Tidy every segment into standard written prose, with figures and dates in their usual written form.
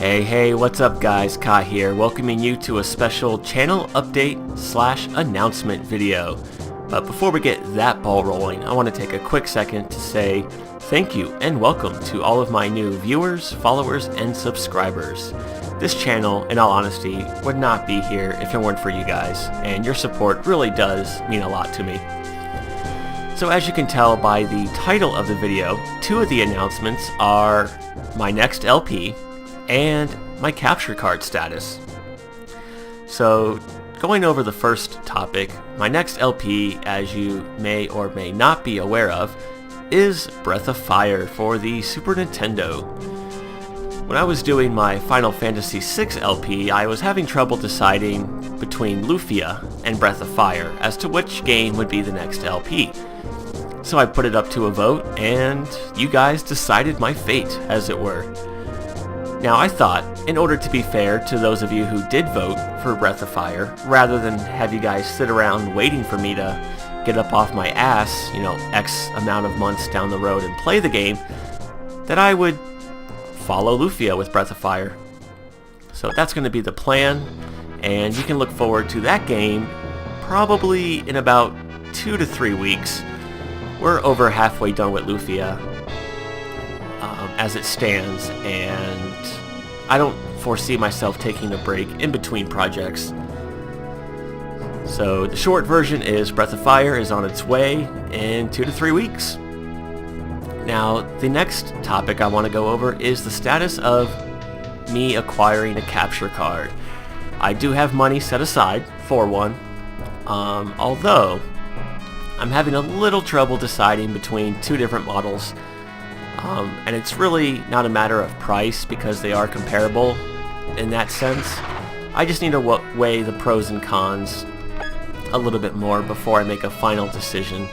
Hey, what's up guys? Ka here, welcoming you to a special channel update / announcement video. But before we get that ball rolling, I want to take a quick second to say thank you and welcome to all of my new viewers, followers, and subscribers. This channel, in all honesty, would not be here if it weren't for you guys, and your support really does mean a lot to me. So as you can tell by the title of the video, two of the announcements are my next LP and my capture card status. So going over the first topic, my next LP, as you may or may not be aware of, is Breath of Fire for the Super Nintendo. When I was doing my Final Fantasy VI LP, I was having trouble deciding between Lufia and Breath of Fire as to which game would be the next LP. So I put it up to a vote, and you guys decided my fate, as it were. Now I thought, in order to be fair to those of you who did vote for Breath of Fire, rather than have you guys sit around waiting for me to get up off my ass, X amount of months down the road and play the game, that I would follow Lufia with Breath of Fire. So that's going to be the plan, and you can look forward to that game probably in about 2 to 3 weeks. We're over halfway done with Lufia as it stands, and I don't foresee myself taking a break in between projects. So the short version is Breath of Fire is on its way in 2 to 3 weeks. Now the next topic I want to go over is the status of me acquiring a capture card. I do have money set aside for one, although I'm having a little trouble deciding between two different models, and it's really not a matter of price because they are comparable in that sense. I just need to weigh the pros and cons a little bit more before I make a final decision.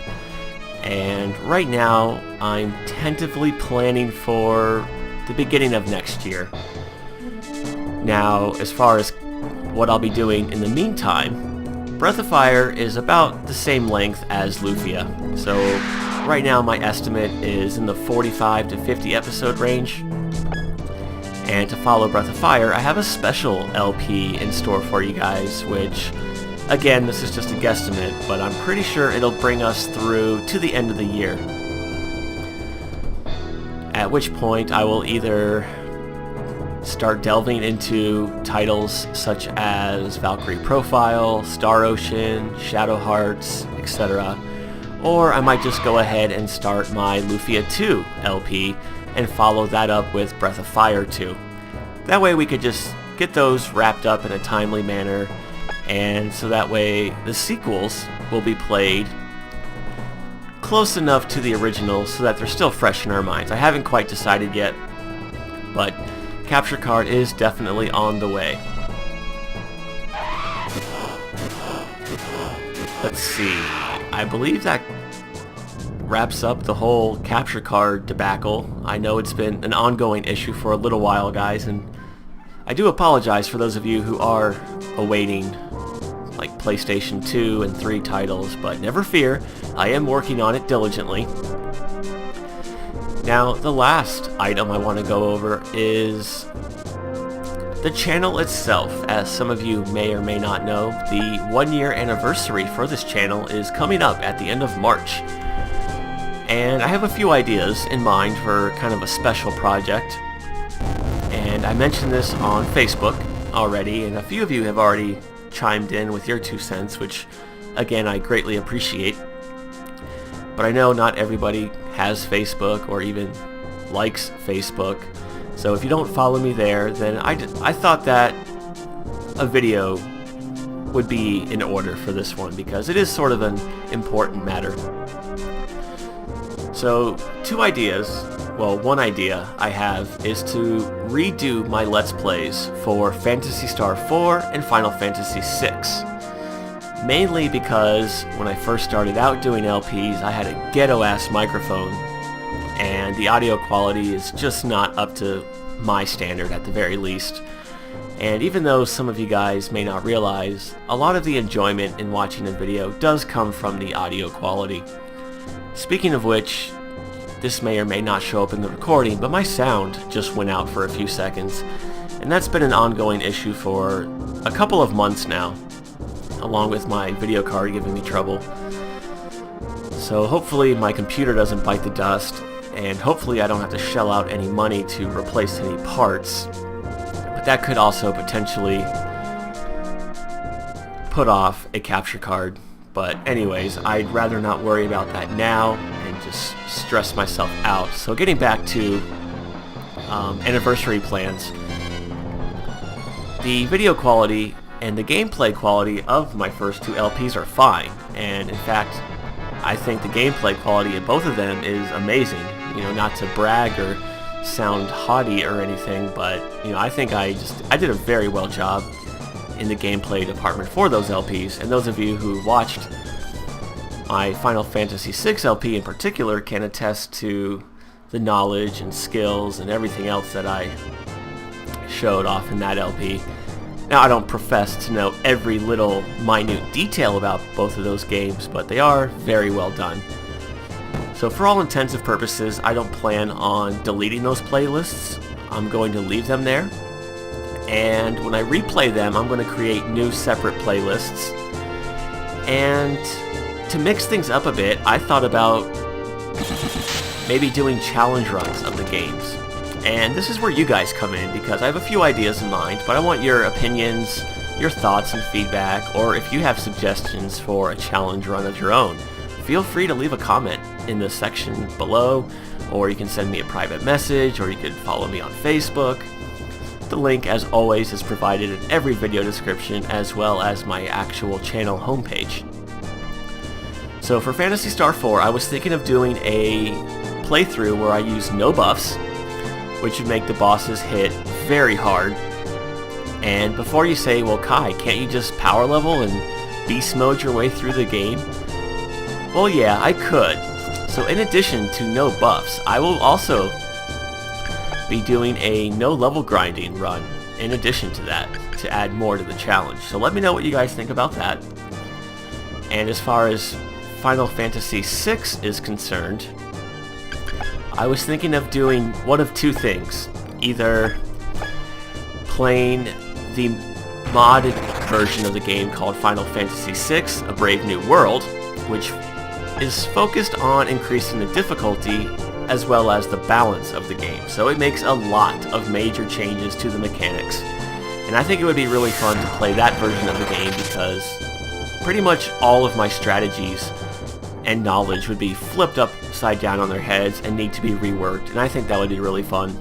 And right now I'm tentatively planning for the beginning of next year. Now, as far as what I'll be doing in the meantime, Breath of Fire is about the same length as Lufia, so right now my estimate is in the 45 to 50 episode range. And to follow Breath of Fire, I have a special LP in store for you guys, which, again, this is just a guesstimate, but I'm pretty sure it'll bring us through to the end of the year. At which point I will either start delving into titles such as Valkyrie Profile, Star Ocean, Shadow Hearts, etc. Or I might just go ahead and start my Lufia 2 LP and follow that up with Breath of Fire 2. That way we could just get those wrapped up in a timely manner, and so that way the sequels will be played close enough to the original so that they're still fresh in our minds. I haven't quite decided yet, but capture card is definitely on the way. Let's see, I believe that wraps up the whole capture card debacle. I know it's been an ongoing issue for a little while, guys, and I do apologize for those of you who are awaiting like PlayStation 2 and 3 titles, but never fear, I am working on it diligently. Now, the last item I want to go over is the channel itself. As some of you may or may not know, the 1-year anniversary for this channel is coming up at the end of March. And I have a few ideas in mind for kind of a special project. And I mentioned this on Facebook already, and a few of you have already chimed in with your 2 cents, which again I greatly appreciate. But I know not everybody has Facebook or even likes Facebook, so if you don't follow me there, then I thought that a video would be in order for this one because it is sort of an important matter. So one idea I have is to redo my Let's Plays for Phantasy Star 4 and Final Fantasy VI. Mainly because when I first started out doing LPs, I had a ghetto-ass microphone, and the audio quality is just not up to my standard at the very least. And even though some of you guys may not realize, a lot of the enjoyment in watching a video does come from the audio quality. Speaking of which, this may or may not show up in the recording, but my sound just went out for a few seconds. And that's been an ongoing issue for a couple of months now, along with my video card giving me trouble. So hopefully my computer doesn't bite the dust, and hopefully I don't have to shell out any money to replace any parts. But that could also potentially put off a capture card. But anyways, I'd rather not worry about that now and just stress myself out. So getting back to anniversary plans, the video quality and the gameplay quality of my first two LPs are fine, and in fact I think the gameplay quality of both of them is amazing. You know, not to brag or sound haughty or anything, but you know, I think I did a very well job in the gameplay department for those LPs, and those of you who watched my Final Fantasy VI LP in particular can attest to the knowledge and skills and everything else that I showed off in that LP. Now, I don't profess to know every little minute detail about both of those games, but they are very well done. So for all intents and purposes, I don't plan on deleting those playlists. I'm going to leave them there, and when I replay them, I'm going to create new separate playlists. And to mix things up a bit, I thought about maybe doing challenge runs of the games. And this is where you guys come in, because I have a few ideas in mind, but I want your opinions, your thoughts and feedback, or if you have suggestions for a challenge run of your own, feel free to leave a comment in the section below, or you can send me a private message, or you can follow me on Facebook. The link, as always, is provided in every video description, as well as my actual channel homepage. So for Phantasy Star 4, I was thinking of doing a playthrough where I use no buffs, which would make the bosses hit very hard. And before you say, well Kai, can't you just power level and beast mode your way through the game? Well yeah, I could. So in addition to no buffs, I will also be doing a no level grinding run in addition to that, to add more to the challenge. So let me know what you guys think about that. And as far as Final Fantasy VI is concerned, I was thinking of doing one of two things. Either playing the modded version of the game called Final Fantasy VI: A Brave New World, which is focused on increasing the difficulty as well as the balance of the game. So it makes a lot of major changes to the mechanics. And I think it would be really fun to play that version of the game, because pretty much all of my strategies and knowledge would be flipped upside down on their heads and need to be reworked, and I think that would be really fun.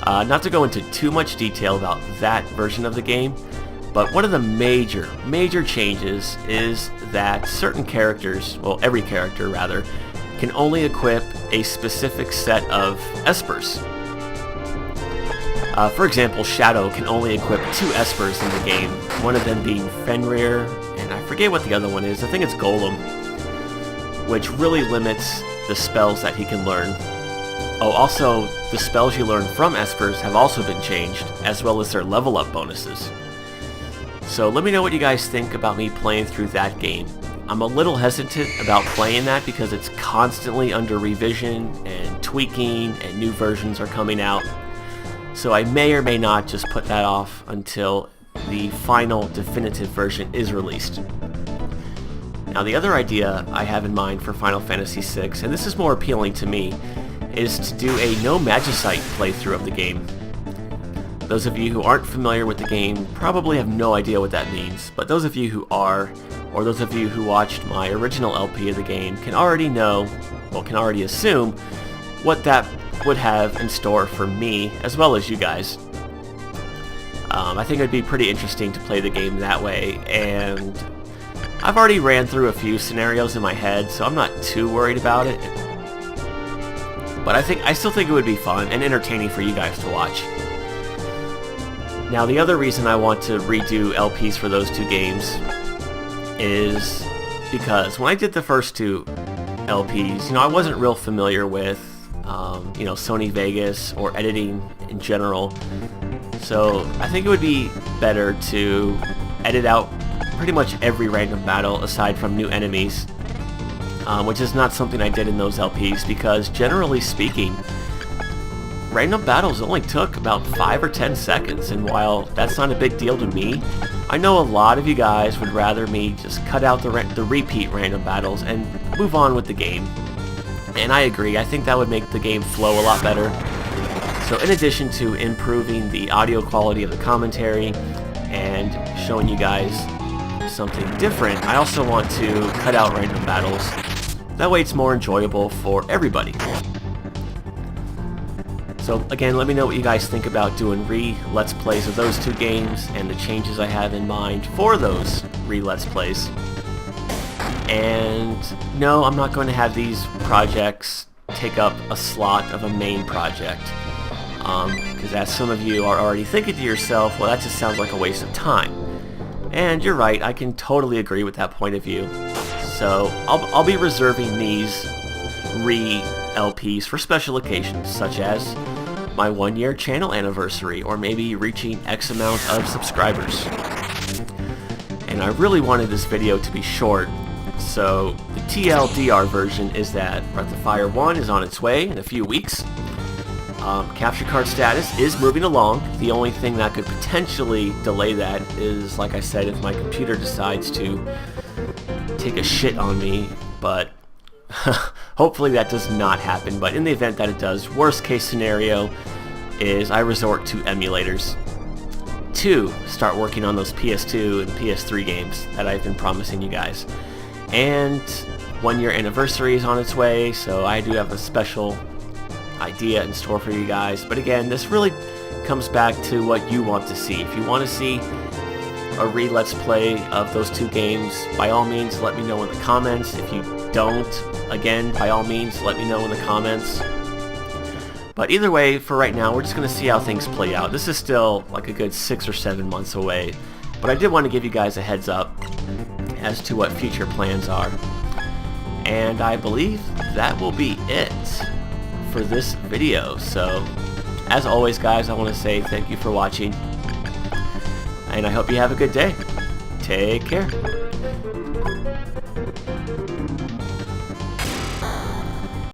Not to go into too much detail about that version of the game, but one of the major changes is that certain characters, well every character rather, can only equip a specific set of espers. For example, Shadow can only equip 2 espers in the game, one of them being Fenrir, and I forget what the other one is, I think it's Golem, which really limits the spells that he can learn. Oh, also, the spells you learn from espers have also been changed, as well as their level up bonuses. So let me know what you guys think about me playing through that game. I'm a little hesitant about playing that because it's constantly under revision and tweaking, and new versions are coming out. So I may or may not just put that off until the final definitive version is released. Now the other idea I have in mind for Final Fantasy VI, and this is more appealing to me, is to do a no magicite playthrough of the game. Those of you who aren't familiar with the game probably have no idea what that means, but those of you who are, or those of you who watched my original LP of the game, can already know, well, can already assume what that would have in store for me, as well as you guys. I think it would be pretty interesting to play the game that way, and I've already ran through a few scenarios in my head, so I'm not too worried about it. But I still think it would be fun and entertaining for you guys to watch. Now the other reason I want to redo LPs for those two games is because when I did the first two LPs, I wasn't real familiar with Sony Vegas or editing in general. So I think it would be better to edit out pretty much every random battle aside from new enemies, which is not something I did in those LPs, because generally speaking, random battles only took about 5 or 10 seconds, and while that's not a big deal to me, I know a lot of you guys would rather me just cut out the repeat random battles and move on with the game. And I agree, I think that would make the game flow a lot better. So in addition to improving the audio quality of the commentary and showing you guys something different, I also want to cut out random battles. That way it's more enjoyable for everybody. So again, let me know what you guys think about doing re-Let's Plays of those two games and the changes I have in mind for those re-Let's Plays. And no, I'm not going to have these projects take up a slot of a main project. Because as some of you are already thinking to yourself, well, that just sounds like a waste of time. And you're right, I can totally agree with that point of view. So I'll be reserving these re-LPs for special occasions, such as my 1-year channel anniversary, or maybe reaching X amount of subscribers. And I really wanted this video to be short, so the TLDR version is that Breath of Fire 1 is on its way in a few weeks. Capture card status is moving along. The only thing that could potentially delay that is, like I said, if my computer decides to take a shit on me, but hopefully that does not happen. But in the event that it does, worst case scenario is I resort to emulators to start working on those PS2 and PS3 games that I've been promising you guys. And 1-year anniversary is on its way, so I do have a special idea in store for you guys. But again, this really comes back to what you want to see. If you want to see a re-Let's Play of those two games, by all means let me know in the comments. If you don't, again, by all means let me know in the comments. But either way, for right now, we're just going to see how things play out. This is still like a good 6 or 7 months away, but I did want to give you guys a heads up as to what future plans are. And I believe that will be it for this video. So as always, guys, I want to say thank you for watching, and I hope you have a good day. Take care.